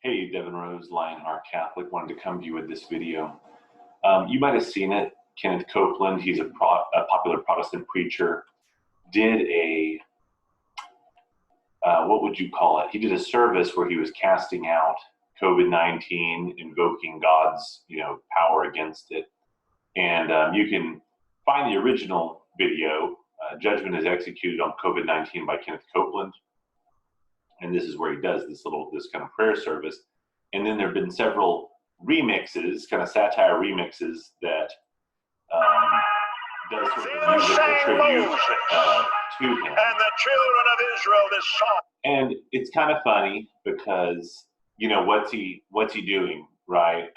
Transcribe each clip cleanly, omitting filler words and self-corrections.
Hey, Devin Rose, Lionheart Catholic, wanted to come to you with this video. You might have seen it. Kenneth Copeland, he's a popular Protestant preacher, did a, what would you call it? He did a service where he was casting out COVID-19, invoking God's, power against it. And you can find the original video, Judgment is Executed on COVID-19 by Kenneth Copeland. And this is where he does this kind of prayer service. And then there have been several remixes, kind of satire remixes that does sort of musical tribute to him. And the children of Israel this song. And it's kind of funny because, what's he doing, right?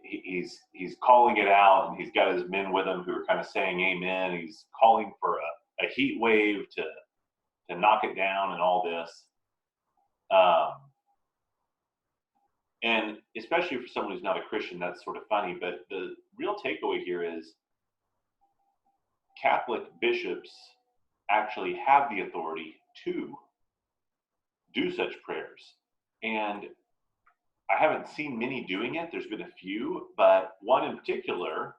He's calling it out, and he's got his men with him who are kind of saying amen. He's calling for a heat wave to knock it down and all this. And especially for someone who's not a Christian, that's sort of funny. But the real takeaway here is Catholic bishops actually have the authority to do such prayers. And I haven't seen many doing it. There's been a few, but one in particular,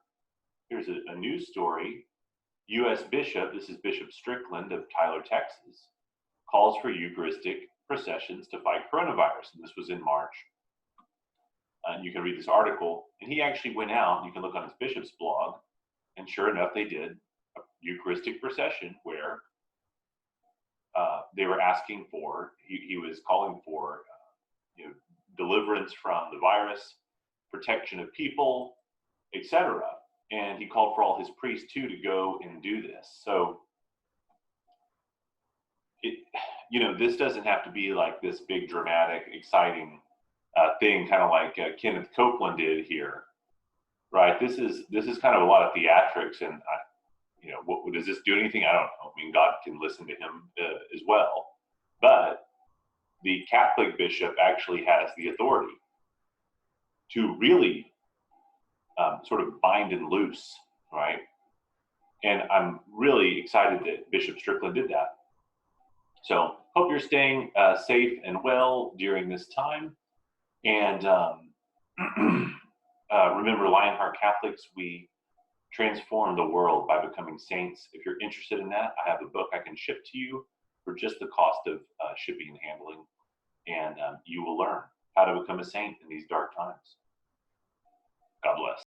here's a news story. U.S. Bishop, this is Bishop Strickland of Tyler, Texas, calls for Eucharistic processions to fight coronavirus. And this was in March. And you can read this article. And he actually went out, and you can look on his bishop's blog, and sure enough, they did a Eucharistic procession where they were asking for, he was calling for, deliverance from the virus, protection of people, etc. And he called for all his priests too to go and do this. So, this doesn't have to be like this big, dramatic, exciting thing, kind of like Kenneth Copeland did here, right? This is kind of a lot of theatrics, and does this do anything? I don't know. I mean, God can listen to him as well, but the Catholic bishop actually has the authority to really sort of bind and loose, right? And I'm really excited that Bishop Strickland did that. So hope you're staying safe and well during this time. And remember, Lionheart Catholics, we transform the world by becoming saints. If you're interested in that, I have a book I can ship to you for just the cost of shipping and handling. And you will learn how to become a saint in these dark times. God bless.